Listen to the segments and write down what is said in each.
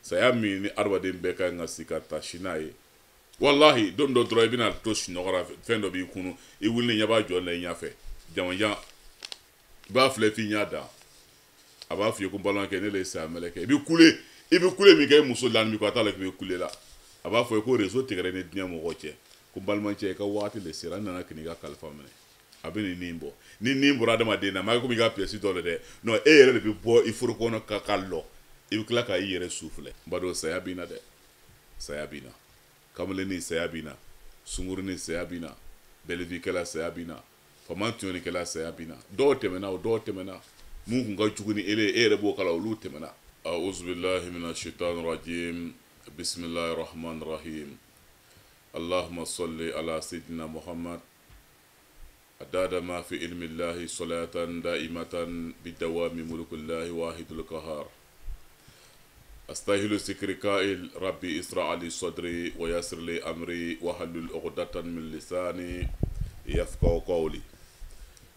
saya min ni adamaden bɛɛ ka ŋa si ka ta sina ye wallahi don dɔ dɔrɔn i bɛna to sunɔgɔra fɛn dɔ b'i kunu i wuli ɲɛ b'a jɔ la i ɲɛfɛ jamajan i b'a filɛ f'i ɲa da a b'a f'i ye ko balimakɛ ne le saya mɛlɛkɛ i bɛ kule min kɛ i muso la min ko a t'a la k'i bɛ kule la a b'a fɔ ye ko réseau tigɛra ni diɲɛ mɔgɔ cɛ ko balimacɛ i ka waati de sera n nana k'i ka kalifa minɛ a bɛ nin bɔ ni nin bɔra adamaden na maa komi i ka pièce dɔ le dɛ non e yɛrɛ de bɛ bɔ i furu kɔnɔ ka lɔ i bɛ tila ka i yɛrɛ su filɛ n b'a dɔn saya b'i na dɛ saya b'i na kamalenin saya b'i na sunkurunin saya b'i na bɛlɛfikɛla saya b'i na faama tuɲɛnikɛla saya b'i na dɔw tɛmɛna mun kun ka jugu ni e yɛrɛ b'o kala olu tɛmɛna a'udhu billahi minash shaitanir rajim bismillahir rahmanir rahim allahumma salli ala sayyidina muhammad adada ma fi ilmi llahi salatan da'imatan bidawami mulkillahi wahidul qahhar أستاهل سكركائل ربي إسرع لي صدري ويسر لي أمري وحلل عقدة من لساني يفقهوا قولي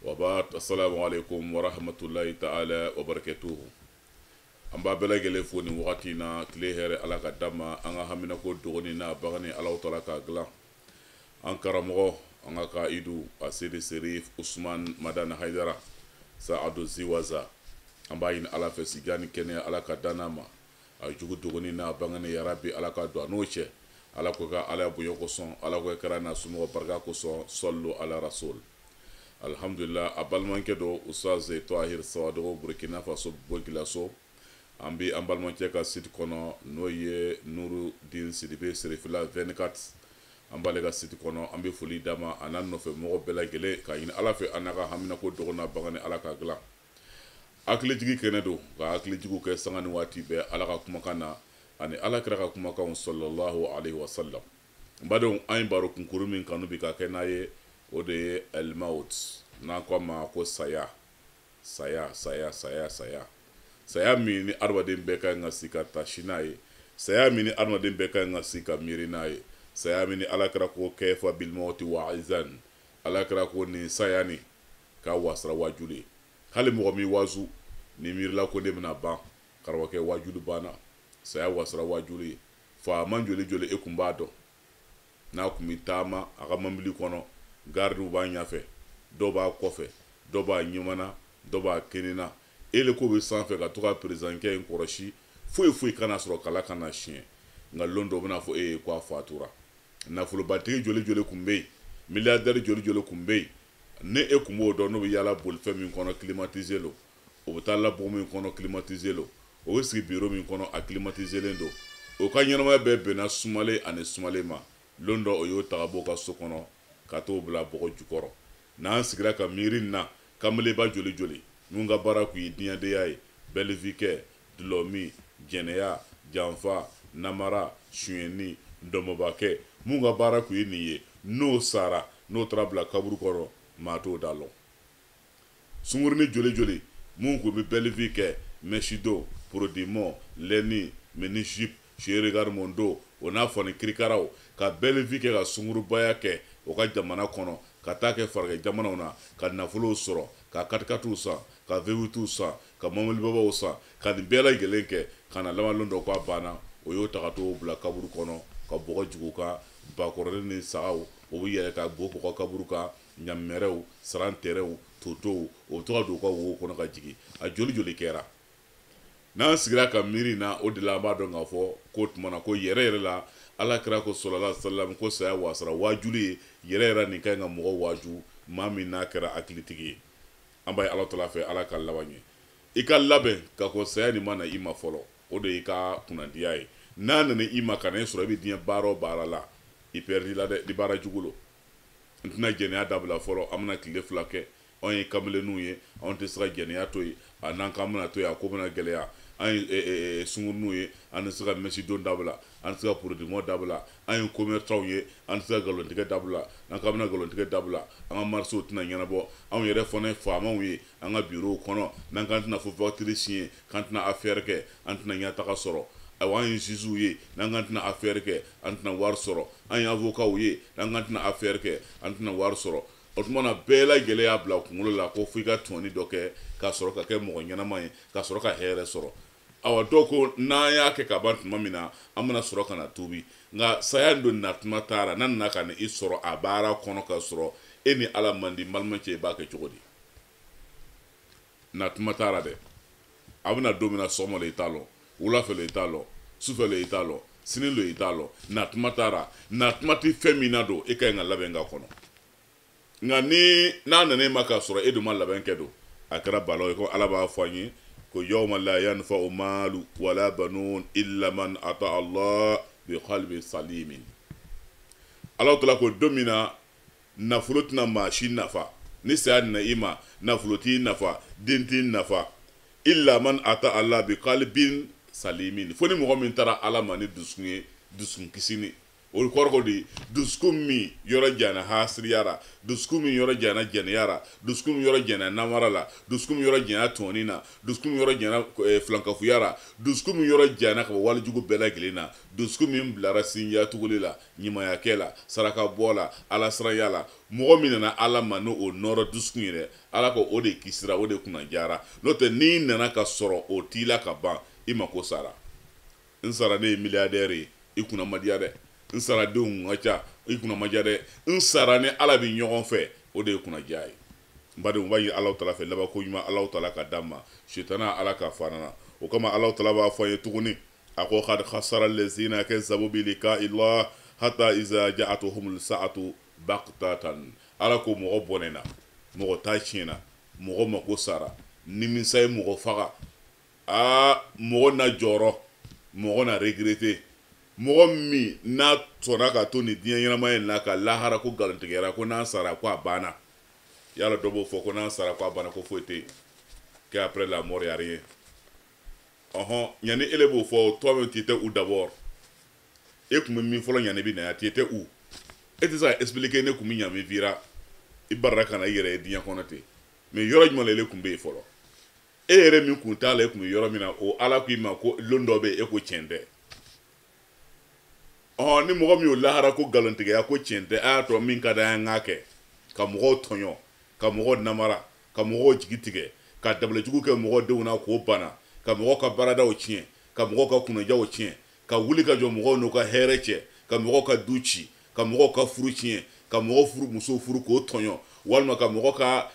وبعد السلام عليكم ورحمة الله تعالى وبركاته أمبا بلغ فوني وقتنا كليهر على قدما أنا همنا كو دغنينا بغني الله تعالى كغلا أنكر مغو أنا قائدو أسيدي سريف عثمان مدان حيدرا سعدو زيوازا أمبا ين على فسيجاني كني على قدانا ما jugu dogoni na bangane ya rabbi ala ka do anoche ala ko ka ala buyo ko son ala ko karana sumo barka ko so sallu ala rasul alhamdulillah abalmanke do ustaz Tahir Sawado Burkina Faso bogila so ambi ambalmanke ka site kono noye nuru din sidibe serifila 24 ambale ka site kono ambi foli dama anan no fe mo bela gele ka yin ala fe anaka hamina ko dogona bangane ala ka gla akili jigi kene do ka akili jigu ke sangani wati be ala ka kuma kana ani ala kira ka kuma kan sallallahu alaihi wasallam mbado ayin baro kunkuru min kanu bi ka kena ye o de el maut na ko ma ko saya mi ni arwaden be ka ngasi ka tashina ye saya mi ni arwaden be ka ngasi ka mirina ye saya mi ni ala kira ko kayfa bil maut wa izan ala kira ko ni sayani ka wasra wajuli hali mɔgɔ min wazu ni mirila ko ne bɛna ban karamɔgɔkɛ wajulu banna saya wasara wajulu ye faama joli e kun b'a dɔn n'a kun bɛ taama a ka mobili kɔnɔ garidiw b'a ɲɛfɛ dɔw b'a kɔfɛ dɔw b'a ɲɛmana dɔw b'a kenina ele ko bɛ sanfɛ ka to ka perezidankɛ in kɔrɔsi foyi kana sɔrɔ kala kana siɲɛ nka lon dɔ bɛna fɔ e ye ko a fatura nafolobatigi joli kun bɛ yen miliyardɛri joli kun bɛ yen ne e kun b'o dɔn n'o bɛ yala bolifɛn min kɔnɔ climatiser lo o bɛ taa labɔ min kɔnɔ climatiser lo o bɛ sigi bureau min kɔnɔ a climatiseren do o ka ɲɛnamaya bɛɛ bɛnna sumalen ani sumalen ma lon dɔ o y'o ta ka bɔ ka so kɔnɔ ka t'o bila bɔgɔ jukɔrɔ n'an sigira ka miiri nin na kameleba joli n'u ka baara kun ye diɲɛdenya ye bɛlifikɛ dulɔmi jɛnɛya janfa namara suyɛnni dɔmɔbakɛ mun ka baara kun ye nin ye n'o sara n'o taara bila kaburu kɔrɔ maa t'o da lɔ sunkurunin joli mun ko bɛ bɛlifi kɛ mɛsido prodimɔ lɛni menijip siergarmondo o n'a fɔ ni kirikaraw ka bɛlifi kɛ ka sunkurubaya kɛ o ka jamana kɔnɔ ka taa kɛ farajɛ jamanaw na ka nafolow sɔrɔ ka katikatiw san ka vewitiw san ka mɔbilibabaw san ka nin bɛɛ lajɛlen kɛ ka na laban dɔ k'a banna o y'o ta ka t'o bila kaburu kɔnɔ ka bɔgɔ jugu ka bakɔrɔnin ni sagaw o bɛ yɛlɛ ka bɔ ka kaburu kan ɲamɛrɛw sarantɛrɛw totow o bɛ to ka don u ka wo kɔnɔ ka jigin a joli kɛra n'an sigira ka miiri na o de la an b'a dɔn k'a fɔ ko tuma na ko yɛrɛ la ala kira ko sallallahu alaihi wasallam ko saya wasara wajulu ye yɛrɛ nin ka ɲi ka mɔgɔ waju maa min n'a kɛra hakilitigi ye an b'a ye ala tala fɛ ala ka laban ye i ka labɛn ka ko saya nin ma na i ma fɔlɔ o de y'i ka kunnadiya ye n'a nana i ma ka na i sɔrɔ i bɛ diɲɛ baara o baara la i pɛridi la dɛ ni baara jugu lo n tɛna jɛnɛya dabila fɔlɔ an bɛna tile 2 kɛ anw ye kamelenninw ye anw tɛ se ka jɛnɛya to yen a n'an k'an bɛna to yen a ko bɛna gɛlɛya an ye sunkuruninw ye an tɛ se ka mɛsidon dabila an tɛ se ka porodimɔ dabila an ye commerçants ye an tɛ se ka nkalontigɛ dabila n'an k'an bɛna nkalontigɛ dabila an ka marché tɛna ɲɛnabɔ anw yɛrɛ fana ye faamaw ye an ka bureau kɔnɔ n'an k'an tɛna fɔ facture signer k'an tɛna affaire kɛ an tɛna ɲɛtaga sɔrɔ awa an ye juges ye n'an k'an tɛna affaire kɛ an tɛna wari sɔrɔ an ye avocats ye n'an k'an tɛna affaire kɛ an tɛna wari sɔrɔ o tuma na bɛɛ lajɛlen y'a bila kunkolo la ko f'i ka tɔni dɔ kɛ ka sɔrɔ ka kɛ mɔgɔ ɲɛnama ye ka sɔrɔ ka hɛrɛ sɔrɔ awa doko na ya ke ka ban tuma mina amana soro kana tubi nga saya ndo na tuma tara nan na kana isoro abara kono ka soro eni ala mandi malmanche ba ke chogodi na tuma tara de abuna domina somo le italo wula fe le italo sufe le italo sini le italo na tuma tara na tuma ti femina do e ka nga labenga kono nga ni na nane maka soro edu mal labenke do akara balo ko ala ba fanyi ko yawma la yanfa'u malu wala banun illa man ata Allah bi qalbi salimin Allah tala ko domina nafulutina machine nafa ni sa na ima nafuluti nafa dinti nafa illa man ata Allah bi qalbin salimin foni mo min tara ala mani dusun kisini o korko di duskum mi yoro jana hasriyara duskum mi yoro jana janiyara duskum yoro jana namarala duskum yoro jana tonina duskum yoro jana flankafuyara duskum yoro jana ka waljugo bela gelina duskum mi blara sinya tugulila nyima yakela saraka bola ala sarayala mo minana ala mano o noro duskum ire ala ko ode kisira ode kuna jara lote ni nana ka soro o tila ka ban imako sara insara ne milliardaire ikuna madiade nsara denw acha ikuna majade nsara ne ala bi ɲɔgɔn fɛ o de kuna jaay badenw bayi Allah taala fɛ laba ko ɲuman Allah taala ka dama shaytana ala ka farana o kama Allah taala b'a fɔ ye tuguni a ko qad khasara allazina kazzabu bi liqa'i Allah hatta iza ja'atuhum sa'atu baqtatan ala ko mɔgɔ bɔnɛna mɔgɔ ta tiɲɛna mɔgɔ mako sara nimisa ye mɔgɔ faga mɔgɔ na jɔrɔ mɔgɔ na regretter mɔgɔ min n'a tɔra ka to ni diɲɛ ɲɛnama in na ka lahara ko nkalontigɛra ko n'an sara ko a banna yala dɔ b'o fɔ ko n'an sara ko a banna ko foyi tɛ yen qu'après la mort y a rien ɲani ele b'o fɔ toi même tu étais où d'abord e kun bɛ min fɔlɔ ɲani bi na yan tu étais où e tɛ se ka expliquer ne kun bɛ ɲami vira i barara ka na i yɛrɛ ye diɲɛ kɔnɔ ten mais yɔrɔ jumɛn la ele kun bɛ yen fɔlɔ e yɛrɛ min kun t'a la e kun bɛ yɔrɔ min na o ala k'i ma ko lon dɔ bɛ yen e ko tiɲɛ tɛ ni mɔgɔ min y'o lahara ko nkalontigɛya ko tiɲɛ tɛ a y'a tɔ min ka d'an k'a kɛ ka mɔgɔw tɔɲɔ ka mɔgɔw namara ka mɔgɔw jigi tigɛ ka dabalijugu kɛ mɔgɔw denw na k'o bana ka mɔgɔw ka baaradaw tiɲɛ ka mɔgɔw ka kunnajaw tiɲɛ ka wuli ka jɔ mɔgɔw n'u ka hɛrɛ cɛ ka mɔgɔw ka du ci ka mɔgɔw ka furu tiɲɛ ka mɔgɔw furu musow furu k'o tɔɲɔ walima ka mɔgɔ ka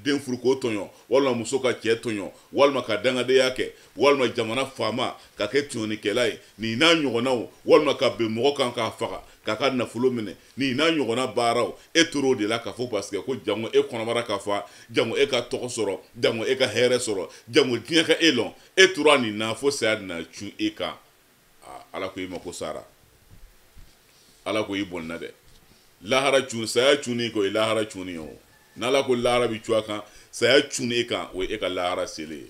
den furu k'o tɔɲɔ walima muso ka cɛ tɔɲɔ walima ka dangadenya kɛ walima jamana faama ka kɛ tɔɲɔnikɛla ye nin n'a ɲɔgɔnnaw walima ka bɛn mɔgɔ kan k'a faga k'a ka nafolo minɛ nin n'a ɲɔgɔnna baaraw e tor'o de la k'a fɔ parce que ko jango e kɔnɔbara ka fa jango e ka tɔgɔ sɔrɔ jango e ka hɛrɛ sɔrɔ jango diɲɛ ka e lɔn e tora nin na fo saya na cun e kan ala ko i ma ko sara ala ko i bɔnna dɛ lahara cun saya cuni ko i lahara cuni o n'ala ko lahara bi cuwa kan saya cuni e kan o e ka lahara sele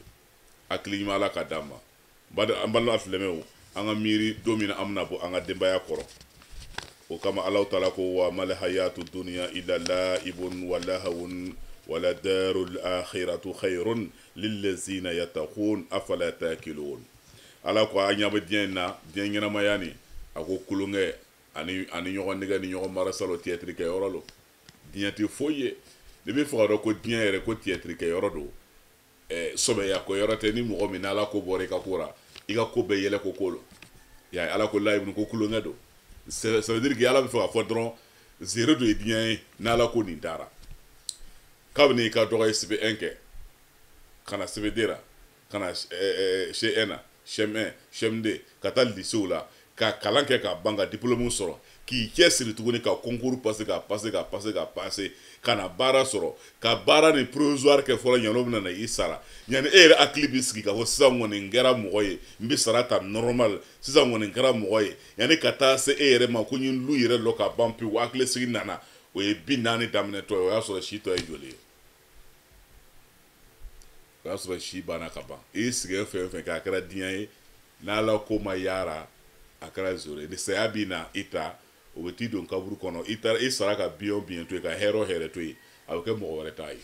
hakili ɲuman ala ka d'a ma an balima filɛmɛw an ka miiri don min na an bɛna bɔ an ka denbaya kɔrɔ o kama ala taala ko wa mal hayatu dunya illa la'ibun wa lahawun wala darul akhiratu khairun lillazina yattaqun afala ta'qilun ala ko a ɲɛ bɛ diɲɛ na diɲɛ ɲɛnamaya ni a ko kulonkɛ ani ɲɔgɔn nɛgɛ ni ɲɔgɔn marasalo tiyɛtiri kɛ yɔrɔ lo diɲɛ tɛ foyi ye ne bɛ fɔ ka dɔn ko diɲɛ yɛrɛ ko tiyɛtiri kɛ yɔrɔ do sɔbɛya ko yɔrɔ tɛ ni mɔgɔ min n'ala ko bɔra i ka ko la i ka ko bɛɛ yɛlɛ ko lo ya ala ko layibu ko kulonkɛ do ça veut dire que ala bɛ fɛ ka fɔ dɔrɔn zéro do ye diɲɛ ye n'ala ko nin taara kabini i ka dɔgɔ ye sebe 1 kɛ ka na sebe 2 la ka na chez 1 na chem 1 chem 2 ka taa lycée la ka kalan kɛ ka ban ka diplôme sɔrɔ k'i cɛsiri tuguni ka concours passer ka na baara sɔrɔ ka baara ni provisoire kɛ fɔlɔ ɲan'o bɛna na i sara ɲani e yɛrɛ hakili b'i sigi ka fɔ sisan kɔni n kɛra mɔgɔ ye n bɛ sara ta normal sisan kɔni n kɛra mɔgɔ ye ɲani ka taa se e yɛrɛ ma ko n ye lu yɛrɛ lɔ ka ban pewu hakili sigi nana o ye 40 daminɛtɔ ye o y'a sɔrɔ si tɔ ye joli ye o y'a sɔrɔ si banna ka ban i sigi fɛn fɛn kɛ a kɛra diɲɛ ye n'ala ko ma yaara a kɛra zoro ni saya b'i na i ta o bɛ t'i don kaburu kɔnɔ i sara ka biɲɛ to yen ka hɛrɛ to yen a bɛ kɛ mɔgɔ wɛrɛ ta ye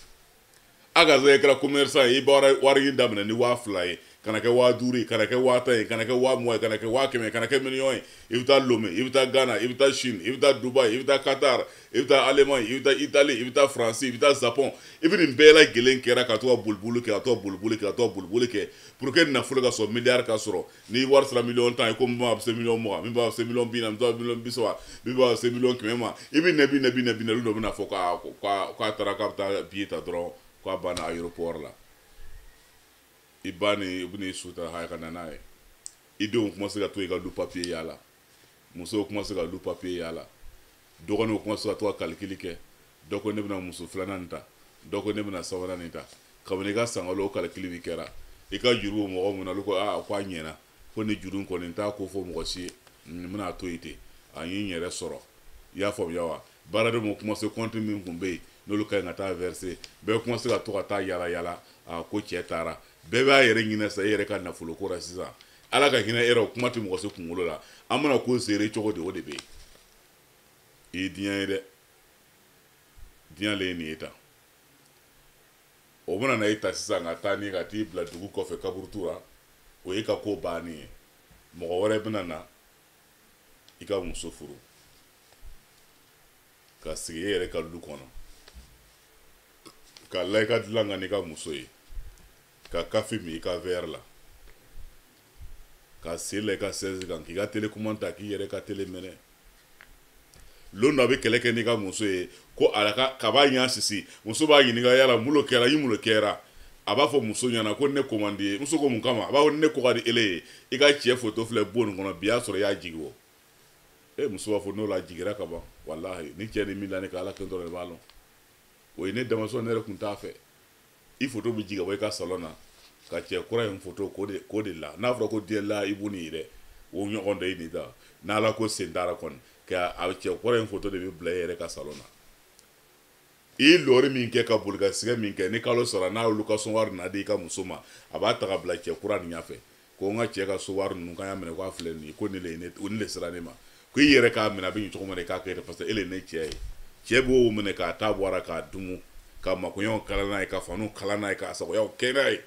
aga zai kira commerçant i bara wari damna ni wa fly kana ke wa duri kana ke wa tay kana ke wa moy kana ke wa keme kana ke million ibita Lomé ibita Ghana ibita Chine ibita Dubai ibita Qatar ibita Allemagne ibita Italie ibita France ibita Japon ibini bela gelen kera ka to bulbulu ke ka to bulbulu ke ka to bulbulu ke pour que na fulu ka so milliard ka soro ni war sala million tan ko mo abse million mo mi ba se million binam do million biswa mi ba se million kema ibini nebi lu do na fo ka tara kapta bieta dro ko bana aéroport la ibani ibni suta ha kana nae idon kuma se ka to ka du papier yala muso kuma se ka du papier yala dogono kuma se ka to calculer ke doko ne bina muso flananta doko ne bina sawananta kabone ga sangalo calculer bikera ika juru mo mo na luko kwa nyena ko ne jurun ko nta ko fo mo si muna to ite anyi nyere soro ya fo yawa barade mo kuma se compte min kumbe no lu kay ngata verser be kuma se ka to ka yala ko chetara be ba yere ngina sa yere kan na fulo ko rasisa ala ka hina era kuma ti mo se kungulo la amana ko sere chogo de wode be e diyan le ni eta o bona na ita sisa ngata ni ga ti bla dugu ko fe kaburtura o e ka ko bani mo wore bina na ika muso furu ka sigi yere ka du kono ka laika dilanga ni ka muso yi ka kafi mi ka ver la ka sile ka sezi kan ki ka telekomanta ki yere ka telemene londo be keleke ni ka muso yi ko alaka ka ba nya sisi muso ba yini ga yala mulo kera aba fo muso nyana ko ne komandi muso ko mun kama aba ne ko gadi ele i ka tie photo fle bon kono biya soro ya jigo muso ba fo no la jigira ka ba wallahi ni tieni milane ka ala kendo le balon o ine damaso ne re kunta fe i photo bi jiga way ka salona ka tie kura en photo ko de la na fro ko de la ibuni ire wo nyo onde ni da na la ko sendara kon ka a tie kura en photo de bi blayer ka salona i lori min ke ka bulga siga min ke ni kalo sara na lu ka sonwar na de ka musoma aba ta ka bla tie kura ni afe ko nga tie ka sonwar nu ka ya mene ko afle ni ko ni le ne on le sara ne ma ko yere ka mena bi to mo ne ka ke parce que ele ne tie bo wo mene ka ta bwara ka dumu ka makunyo kala na ka fanu kala na ka sa ko ya kenai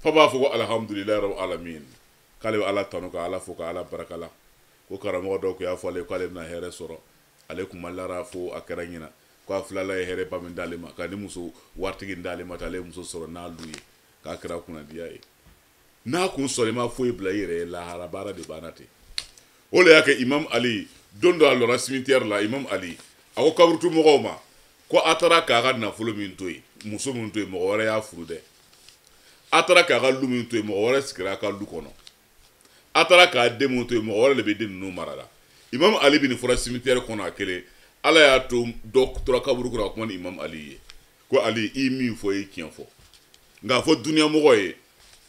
fa ba fu alhamdulillah rabbil alamin kale ala tanu ka ala fu ka ala barakala ko karamo do ko ya fo le kale na here soro alaikum allara fu akaranyina ko aflala here ba min dalima ka ni muso wartigi dalima tale muso soro na luyi ka kira kuna diai na kun sore ma fu ibla yire la harabara de banati ole yake imam ali dondo alora cimetière la imam ali ako kaburtu mo ma ko atara ka ga na fulo min toy muso min toy mo wore ya furude atara ka ga lu min toy mo wore sikira ka lu kono atara ka de min toy mo wore le be de no marala imam ali bin fura cimetière kono akele ala ya to docteur kaburu ko ko imam ali ko ali i mi fo e kien fo nga fo dunia mo goye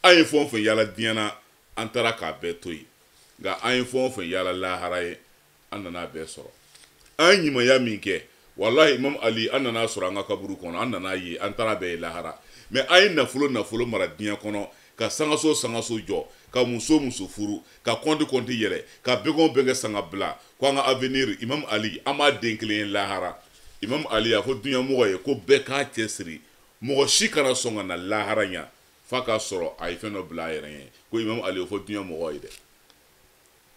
ay fo fo yala diana antara ka be toy nga ay fo yala la haraye andana be soro ay nyima ya minke wallahi imam ali andana soro anga kaburu kono andana yi antara be la hara mais ay na fulo mara dinya kono ka sangaso jo ka muso furu ka konti yere ka bege sanga bla ko nga avenir imam ali ama denklen la hara imam ali a fo dunya mo ye ko be ka tesri mo shikara songa na la haranya fa ka soro ay feno bla yere ko imam ali fo dunya mo de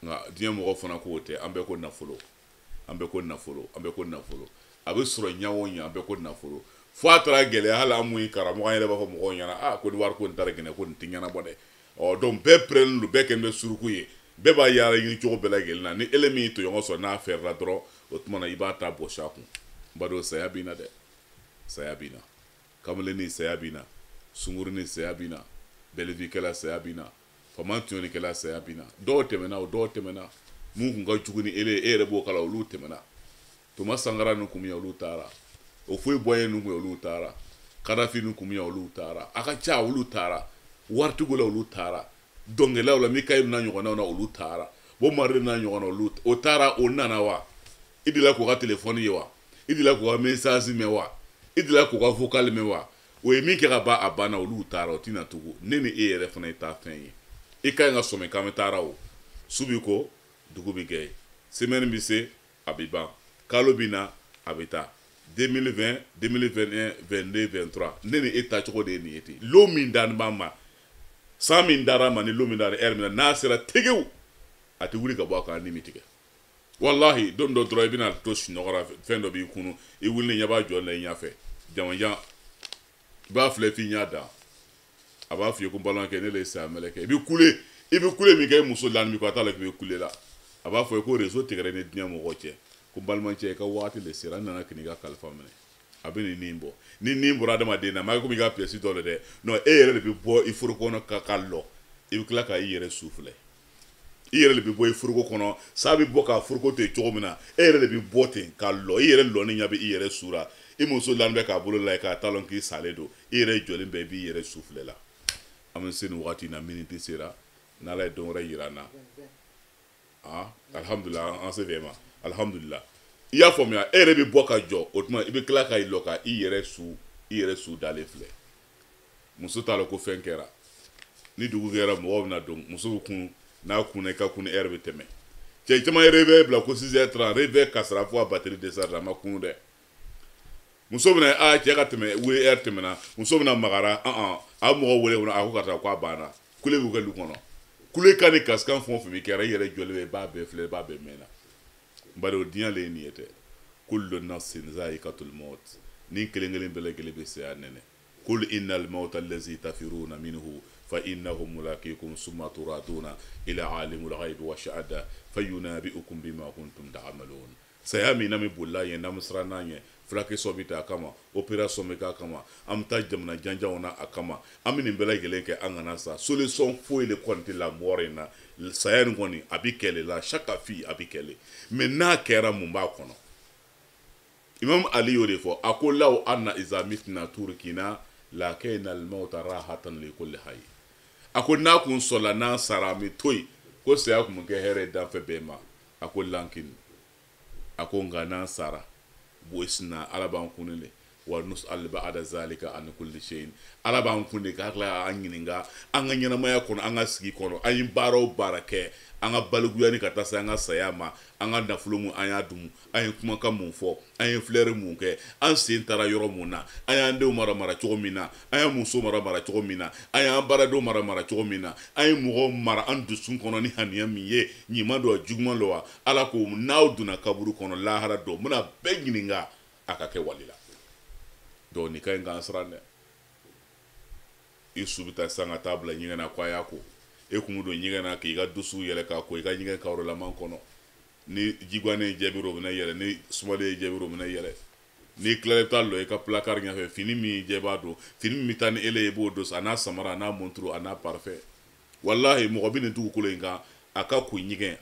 nga dinya mo fona ko te ambe ko nafulo abe soro nyawo nya ambe ko nafulo fo atra gele hala amu karamo ayre ba ko mo nyana ko di war ko ntare gene ko ntinyana bode o don be pren lu be ken be surukuye be ba yara yin jogo be la gele na ni elemi to yongo so na faire la dro otmana ibata bo shaku bado sayabina sayabina kamle ni sayabina sunguru ni sayabina belevi kala sayabina famantuni kala sayabina do temena mungu nga chuguni ere bo kala ulu temena to masangara no kumya ulu tara o foi boye no ulu tara kadafi no kumya ulu tara aka cha ulu tara wartu gola ulu tara dongela wala mikay na nyoko na ulu tara bo marre na nyoko na ulu o tara onana wa idila ko ka telefone yewa idila ko ka message mewa idila ko ka vocal mewa o emi ke ba abana ulu tara o tina tugu nene ere fana ita fen ika nga some kametara o subiko dugu bi gay semaine bi se abiba kalobina abita 2020 2021 22 23 ne ni e tacogo de ye nin ye ten lo min dani b'an ma san min dara ma ni lo min dara ɛri min na n'a sera tegew a tɛ wuli ka bɔ a kan ni min tigɛ wallahi don dɔ dɔrɔn i bɛna to sunɔgɔra fɛn dɔ b'i kunu i wuli ɲɛ b'a jɔ la i ɲɛfɛ jamajan i b'a filɛ f'i ɲ'a dan a b'a f'i ye ko balimakɛ ne le saya mɛlɛkɛ i bɛ kule min kɛ i muso lani min kɔ a t'a la k'i bɛ kule la a b'a fɔ ye ko réseau tigɛra ni diɲɛ mɔgɔw cɛ ko balimacɛ i ka waati de sera n nana k'i ka kalifa minɛ a bɛ nin bɔ ni nin bɔra adamaden na maa komi i ka pièce dɔ le dɛ non e yɛrɛ de bɛ bɔ i foroko kɔnɔ ka lɔ i bɛ tila ka i yɛrɛ su filɛ i yɛrɛ de bɛ bɔ i foroko kɔnɔ sa bɛ bɔ ka foroko to yen cogo min na e yɛrɛ de bɛ bɔ ten ka lɔ i yɛrɛ lɔni ɲɛ bɛ i yɛrɛ su la i muso lani bɛ k'a bolo la k'a t'a lɔn k'i salen don i yɛrɛ jɔlen bɛ i b'i yɛrɛ su filɛ la an bɛ se nin wagati in na miniti sera n'ala ye don wɛrɛ yira an na alhamdulillah an se fɛ ma alhamdulillah i y'a faamuya e yɛrɛ bɛ bɔ ka jɔ o tuma i bɛ tila ka i lɔ ka i yɛrɛ su dalen filɛ muso t'a lɔn ko fɛn kɛra ni dugu kɛra mɔgɔw bɛna don muso bɛ kun n'a kunna i ka kun ni heure bɛ tɛmɛ cɛ caman ye réveil bila ko 6h30 réveil kasara fo a batterie décharge a ma kunu dɛ muso bɛna cɛ ka tɛmɛ wele heure tɛmɛna muso bɛna magara a mɔgɔ wele kɔnɔ a ko ka taa k'a banna kule b'u kɛ du kɔnɔ kule ka ni kasikan fɛn o fɛn bɛ kɛra i yɛrɛ jɔlen bɛ i b'a bɛɛ filɛ i b'a bɛɛ mɛnna bari o diɲɛ le ye nin ye tɛ kullu nafsin za'iqatul maut ni kelen kelen bɛɛ lajɛlen bɛ saya nɛnɛ kul innal mauta allazi tafiruna minhu fa innahu mulaqikum summa turaduna ila alimul ghaibi wa shahada fayunabi'ukum bima kuntum ta'malun saya min na mi bolla ye na musra na ye flake sobita kama opération me ka kama am ta jamana janjaw na akama am ni bɛɛ lajɛlen kɛ an kana sa solution foyi le konti la mort na saya ni kɔni a bi kɛlɛ la chaque fille a bi kɛlɛ mais n'a kɛra mun b'a kɔnɔ imam ali y'o de fɔ a ko law anna iza mitna turkina la kayna al mauta rahatan li kulli hayy a ko n'a kun sɔrɔla n'an sara mi to yen ko saya kun kɛ hɛrɛ danfɛ bɛɛ ma a ko lankin a ko nka n'an sara boisina ala b'an kun le wa nus'al ba'da zalika an kulli shay'in ala b'an kun de ka tila an ɲininka an ka ɲɛnamaya kɔnɔ an ka sigi kɔnɔ an ye baara o baara kɛ an ka balikuya ka taa se an ka saya ma an ka nafolo mun an y'a dun an ye kumakan mun fɔ an ye fleur mun kɛ an sen taara yɔrɔ mun na an y'an denw mara cogo min na an ye muso mara cogo min na an y'an baaradenw mara cogo min na an ye mɔgɔw mara an dusun kɔnɔ ni haniya min ye ɲuman don wa juguman don wa ala ko n'aw donna kaburu kɔnɔ lahara don n bɛna bɛɛ ɲininka a ka kɛ wali la donc nin ka ɲi k'an siran dɛ i su bɛ taa sisan ka taa bila ɲɛgɛn na ko a y'a ko e kun don ɲɛgɛn na k'i ka dusu yɛlɛ k'a ko i ka ɲɛgɛn kawrolaman kɔnɔ ni jigwanen jɛbiro o bɛna yɛlɛ ni sumalen jɛbiro o bɛna yɛlɛ n'i tilala i bɛ taa lɔ i ka placard ɲɛfɛ fini min jɛ b'a don fini min bɛ taa ni ele ye i b'o don a n'a samara a n'a montre a n'a parfait wallahi mɔgɔ bɛ nin dugukolo in kan a ka ko ɲɛgɛn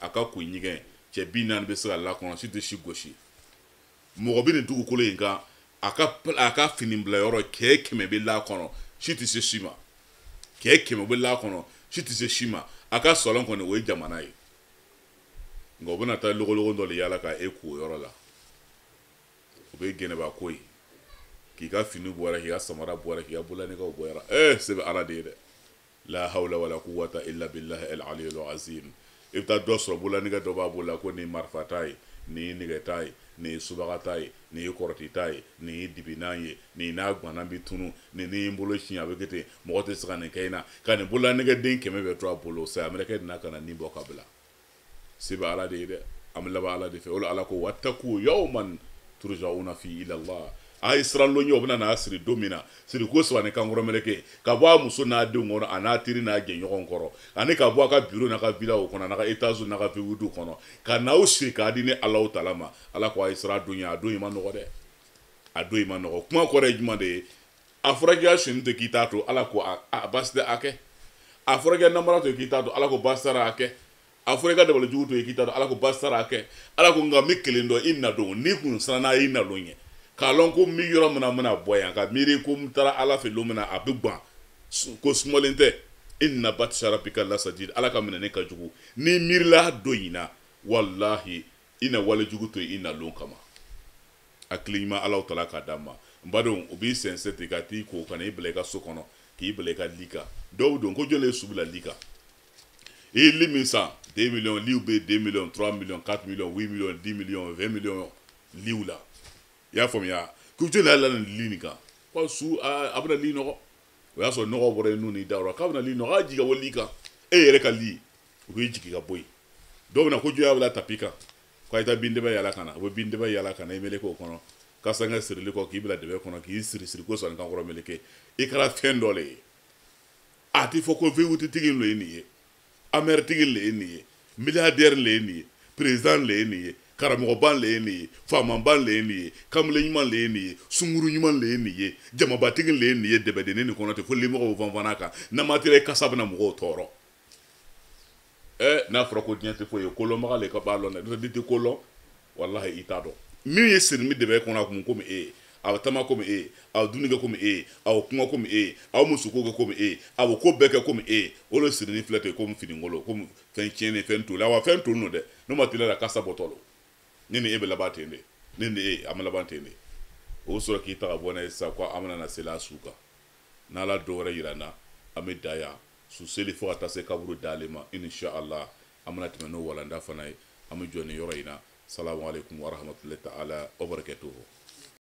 cɛ 40 bɛ se ka lakɔnɔ si tɛ si gosi mɔgɔ bɛ nin dugukolo in kan a ka fini bila yɔrɔ kɛ 100 bɛ lakɔnɔ si tɛ se si ma kɛ 100 bɛ lakɔnɔ si tɛ se si ma a ka salon kɔni o ye jamana ye nka o bɛna taa logologo dɔ de yala ka e ko o yɔrɔ la o bɛ gɛnɛba ko ye k'i ka fini bɔra k'i ka samara bɔra k'i ka bololanɛgɛw bɔra se bɛ ala de ye dɛ la hawla wala quwwata illa billahi al aliyyil azim i bɛ taa dɔ sɔrɔ bololanɛgɛ dɔ b'a bolo la ko nin ye marifa ta ye nin ye nɛgɛ ta ye nin ye subaga ta ye nin ye kɔrɔti ta ye nin ye dibinan ye nin n'a gwanan bi tunu nin ni n bolo siɲɛ a bɛ kɛ ten mɔgɔ tɛ se ka nin kɛ in na ka nin bololanɛgɛden 100 bɛ to a bolo saya mɛlɛkɛ dina ka na nin bɔ ka bila se bɛ ala de ye dɛ an bɛ laban ala de fɛ o la ala ko wattaqu yawman turja'una fihi ila Allah a ye siran lon ye o bɛna n'a siri don min na siri ko saba ni kankɔrɔ mɛlɛkɛ ka bɔ a muso n'a denw kɔnɔ a n'a teri n'a jɛɲɔgɔn kɔrɔ ani ka bɔ a ka bureau n'a ka villa o kɔnɔ n'a ka étage n'a ka VW kɔnɔ ka n'aw siri k'a di ni Alahu Taala ma ala ko a ye siran don ye a don in ma nɔgɔ dɛ a don in ma nɔgɔ kuma kɔrɔ ye jumɛn de ye a fɔra k'i ka soni to k'i t'a to ala ko a basi tɛ a kɛ a fɔra k'i ka namara to k'i t'a to ala ko basi t'a a kɛ a fɔra i ka dabali jugu to k'i t'a to ala ko basi t'a a kɛ ala ko nka mi kelen dɔn i na don n'i kun siran n'a ye i na don ye k'a lɔn ko mi yɔrɔ min na n bɛna bɔ yan ka miiri ko n taara ala fɛ don min na a bɛ gan ko sumalen tɛ inna batsha rabbika lasajid ala ka minɛ ka jugu ni miirila don in na wallahi i na wale jugu to i na lon kama hakili ɲuman ala tala k'a d'a ma n badenw o b'i sɛnsɛn ten ka t'i ko ka na i bila i ka so kɔnɔ k'i bila i ka li kan dɔw don ko jɔn ye sugu la li kan i ye li min san 2 millions liw bɛ 2 millions 3 millions 4 millions 8 millions 10 millions 20 millions liw la i y'a faamuya ku jona la lini ka ko su abna li no o ya so no bore nu ni dawra ka abna li no ga jiga woli ka e yere ka li ko jigi ka boy do na ko joya wala tapika ko ita binde ba yala kana bo binde ba yala kana emele ko kono ka sanga sirli ko ki bila de be kono ki siri ko so kan ko meleke e kala fendole ati foko ve wuti tigin lo ni amer tigin le ni milliardaire le ni président le ni karamogo ban le ni faman ban le ni kamle nyman le ni sunguru nyman le ni jama batigin le ni debe de ni kono te fo limo vanvanaka na matire kasabna mo toro na frako diante fo yo koloma le ka balon na de kolon wallahi itado mi yesir mi debe kono ko mo aw tama comme aw duniga comme aw kuma comme aw musuko comme aw ko beke comme olo sirni flete comme finingolo comme fen tiene fen tout la wa fen tout no de no matila la kasa botolo nini ebe la batende nini amala batende o so ki ta bona sa ko amana na sela suka na la dore yirana amedaya su seli fo ata se kaburu dalema insha Allah amana timano wala ndafana am joni yoroina assalamu alaikum wa rahmatullahi ta'ala wa barakatuh